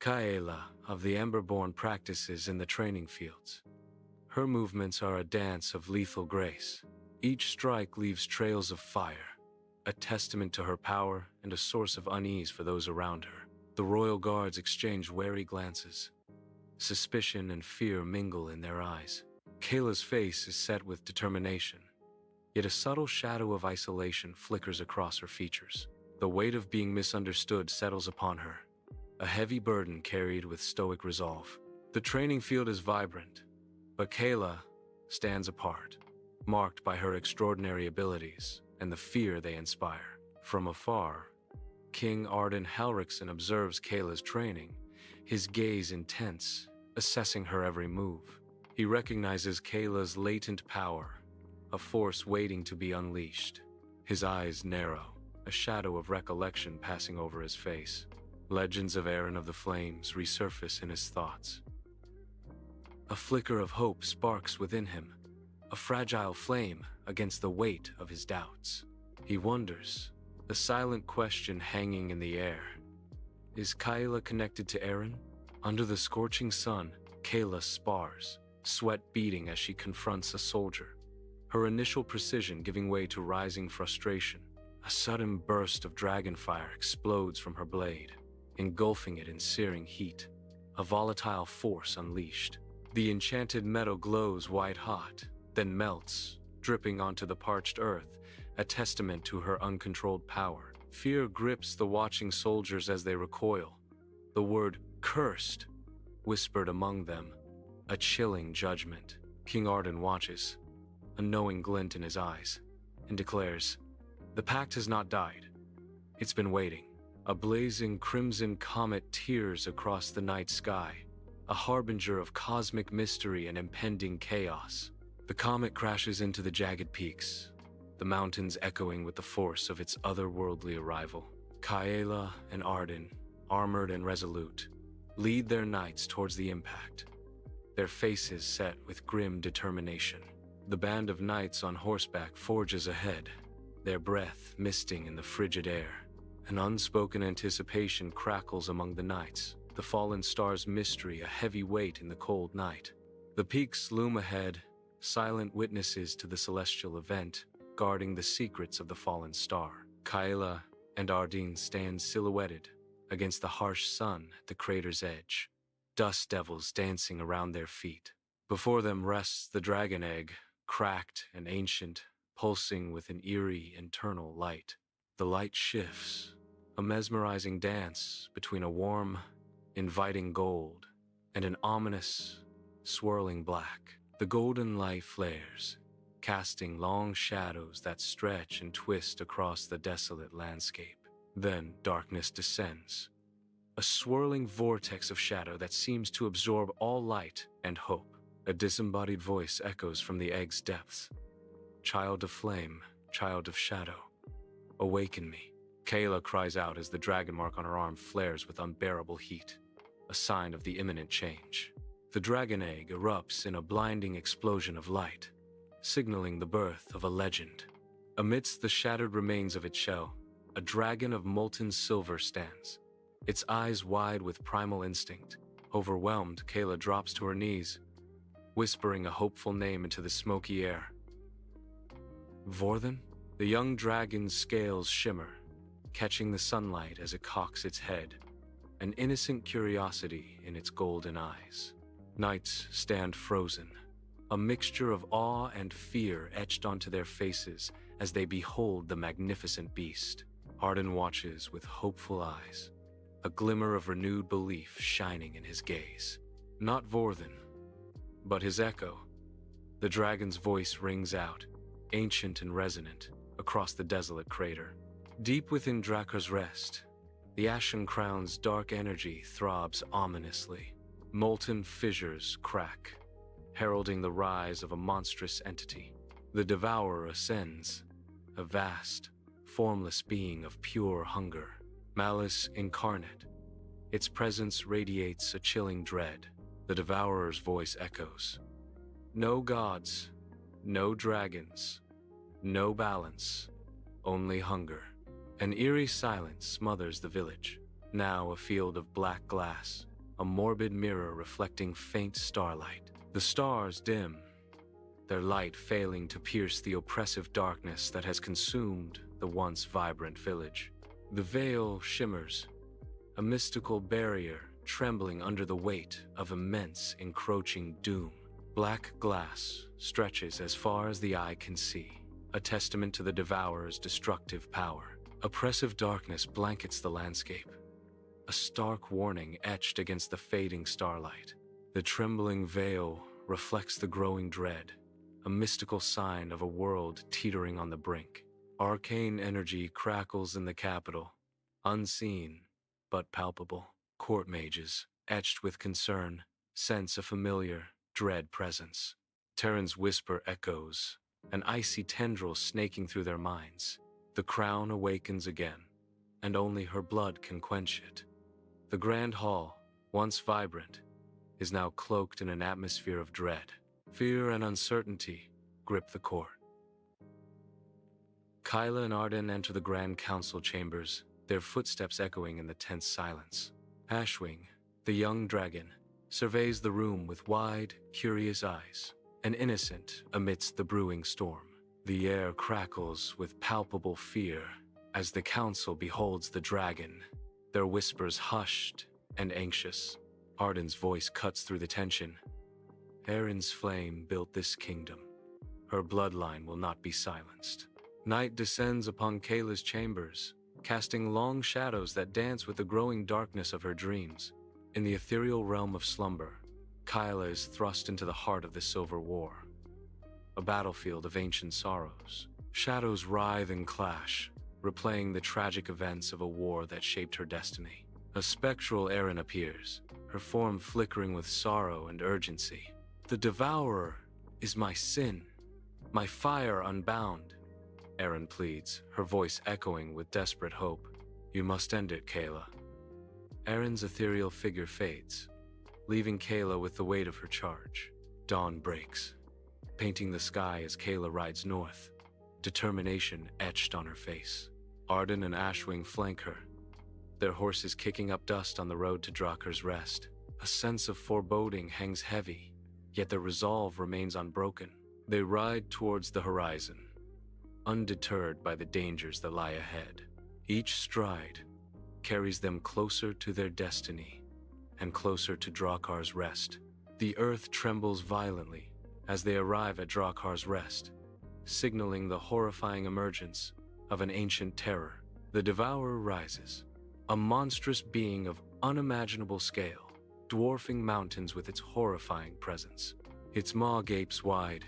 Kaela of the Emberborn practices in the training fields. Her movements are a dance of lethal grace. Each strike leaves trails of fire, a testament to her power and a source of unease for those around her. The royal guards exchange wary glances. Suspicion and fear mingle in their eyes. Kayla's face is set with determination, yet a subtle shadow of isolation flickers across her features. The weight of being misunderstood settles upon her, a heavy burden carried with stoic resolve. The training field is vibrant, but Kayla stands apart, marked by her extraordinary abilities and the fear they inspire. From afar, King Arden Halrickson observes Kayla's training, his gaze intense, assessing her every move. He recognizes Kayla's latent power, a force waiting to be unleashed. His eyes narrow, a shadow of recollection passing over his face. Legends of Aaron of the Flames resurface in his thoughts. A flicker of hope sparks within him, a fragile flame against the weight of his doubts. He wonders, the silent question hanging in the air. Is Kayla connected to Aaron? Under the scorching sun, Kayla spars, sweat beading as she confronts a soldier, her initial precision giving way to rising frustration. A sudden burst of dragon fire explodes from her blade, engulfing it in searing heat, a volatile force unleashed. The enchanted metal glows white-hot, then melts, dripping onto the parched earth, a testament to her uncontrolled power. Fear grips the watching soldiers as they recoil. The word "cursed" whispered among them, a chilling judgment. King Arden watches, a knowing glint in his eyes, and declares, "The pact has not died. It's been waiting." A blazing crimson comet tears across the night sky, a harbinger of cosmic mystery and impending chaos. The comet crashes into the jagged peaks, the mountains echoing with the force of its otherworldly arrival. Kayla and Arden, armored and resolute, lead their knights towards the impact, their faces set with grim determination. The band of knights on horseback forges ahead, their breath misting in the frigid air. An unspoken anticipation crackles among the knights, the fallen star's mystery a heavy weight in the cold night. The peaks loom ahead, silent witnesses to the celestial event, guarding the secrets of the fallen star. Kayla and Arden stand silhouetted against the harsh sun at the crater's edge, dust devils dancing around their feet. Before them rests the dragon egg, cracked and ancient, pulsing with an eerie internal light. The light shifts, a mesmerizing dance between a warm, inviting gold and an ominous, swirling black. The golden light flares, casting long shadows that stretch and twist across the desolate landscape. Then darkness descends, a swirling vortex of shadow that seems to absorb all light and hope. A disembodied voice echoes from the egg's depths. "Child of flame, child of shadow, awaken me." Kayla cries out as the dragon mark on her arm flares with unbearable heat, a sign of the imminent change. The dragon egg erupts in a blinding explosion of light, signaling the birth of a legend. Amidst the shattered remains of its shell, a dragon of molten silver stands, its eyes wide with primal instinct. Overwhelmed, Kayla drops to her knees, whispering a hopeful name into the smoky air. "Vorthen?" The young dragon's scales shimmer, catching the sunlight as it cocks its head, an innocent curiosity in its golden eyes. Knights stand frozen, a mixture of awe and fear etched onto their faces as they behold the magnificent beast. Arden watches with hopeful eyes, a glimmer of renewed belief shining in his gaze. Not Vorthen, but his echo. The dragon's voice rings out, ancient and resonant, across the desolate crater. Deep within Drakar's rest, the Ashen Crown's dark energy throbs ominously. Molten fissures crack, heralding the rise of a monstrous entity. The Devourer ascends, a vast, formless being of pure hunger, malice incarnate. Its presence radiates a chilling dread. The Devourer's voice echoes. No gods, no dragons, no balance, only hunger. An eerie silence smothers the village, now a field of black glass, a morbid mirror reflecting faint starlight. The stars dim, their light failing to pierce the oppressive darkness that has consumed the once vibrant village. The veil shimmers, a mystical barrier trembling under the weight of immense encroaching doom. Black glass stretches as far as the eye can see, a testament to the Devourer's destructive power. Oppressive darkness blankets the landscape, a stark warning etched against the fading starlight. The trembling veil reflects the growing dread, a mystical sign of a world teetering on the brink. Arcane energy crackles in the capital, unseen but palpable. Court mages, etched with concern, sense a familiar, dread presence. Terran's whisper echoes, an icy tendril snaking through their minds. The crown awakens again, and only her blood can quench it. The grand hall, once vibrant, is now cloaked in an atmosphere of dread. Fear and uncertainty grip the court. Kyla and Arden enter the Grand Council chambers, their footsteps echoing in the tense silence. Ashwing, the young dragon, surveys the room with wide, curious eyes, an innocent amidst the brewing storm. The air crackles with palpable fear as the council beholds the dragon, their whispers hushed and anxious. Arden's voice cuts through the tension. Erin's flame built this kingdom. Her bloodline will not be silenced. Night descends upon Kayla's chambers, casting long shadows that dance with the growing darkness of her dreams. In the ethereal realm of slumber, Kyla is thrust into the heart of the Silver War, a battlefield of ancient sorrows. Shadows writhe and clash, replaying the tragic events of a war that shaped her destiny. A spectral Erin appears, her form flickering with sorrow and urgency. The Devourer is my sin, my fire unbound, Erin pleads, her voice echoing with desperate hope. You must end it, Kayla. Erin's ethereal figure fades, leaving Kayla with the weight of her charge. Dawn breaks, painting the sky as Kayla rides north, determination etched on her face. Arden and Ashwing flank her, their horses kicking up dust on the road to Drakar's Rest. A sense of foreboding hangs heavy, yet their resolve remains unbroken. They ride towards the horizon, undeterred by the dangers that lie ahead. Each stride carries them closer to their destiny and closer to Drakar's Rest. The earth trembles violently as they arrive at Drakar's Rest, signaling the horrifying emergence of an ancient terror. The Devourer rises, a monstrous being of unimaginable scale, dwarfing mountains with its horrifying presence. Its maw gapes wide,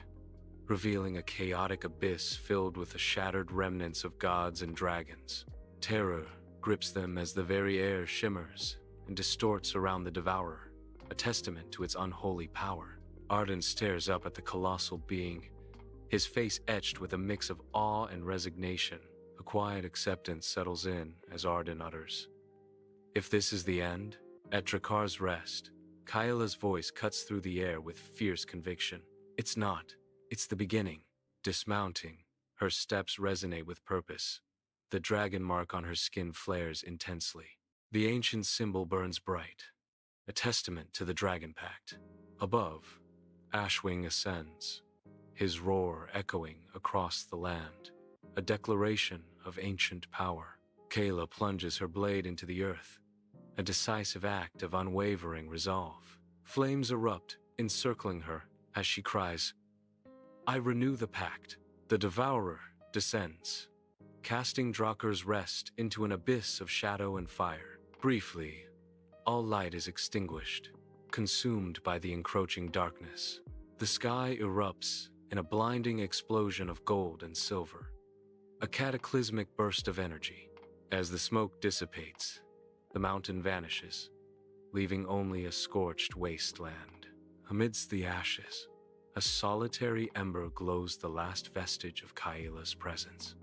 revealing a chaotic abyss filled with the shattered remnants of gods and dragons. Terror grips them as the very air shimmers and distorts around the Devourer, a testament to its unholy power. Arden stares up at the colossal being, his face etched with a mix of awe and resignation. A quiet acceptance settles in as Arden utters, "If this is the end," at Drakar's Rest, Kyla's voice cuts through the air with fierce conviction. "It's not. It's the beginning." Dismounting, her steps resonate with purpose. The dragon mark on her skin flares intensely. The ancient symbol burns bright, a testament to the Dragon Pact. Above, Ashwing ascends, his roar echoing across the land, a declaration of ancient power. Kayla plunges her blade into the earth, a decisive act of unwavering resolve. Flames erupt, encircling her as she cries, "I renew the pact." The Devourer descends, casting Drakar's Rest into an abyss of shadow and fire. Briefly, all light is extinguished, consumed by the encroaching darkness. The sky erupts in a blinding explosion of gold and silver, a cataclysmic burst of energy. As the smoke dissipates, the mountain vanishes, leaving only a scorched wasteland. Amidst the ashes, a solitary ember glows, the last vestige of Kaila's presence.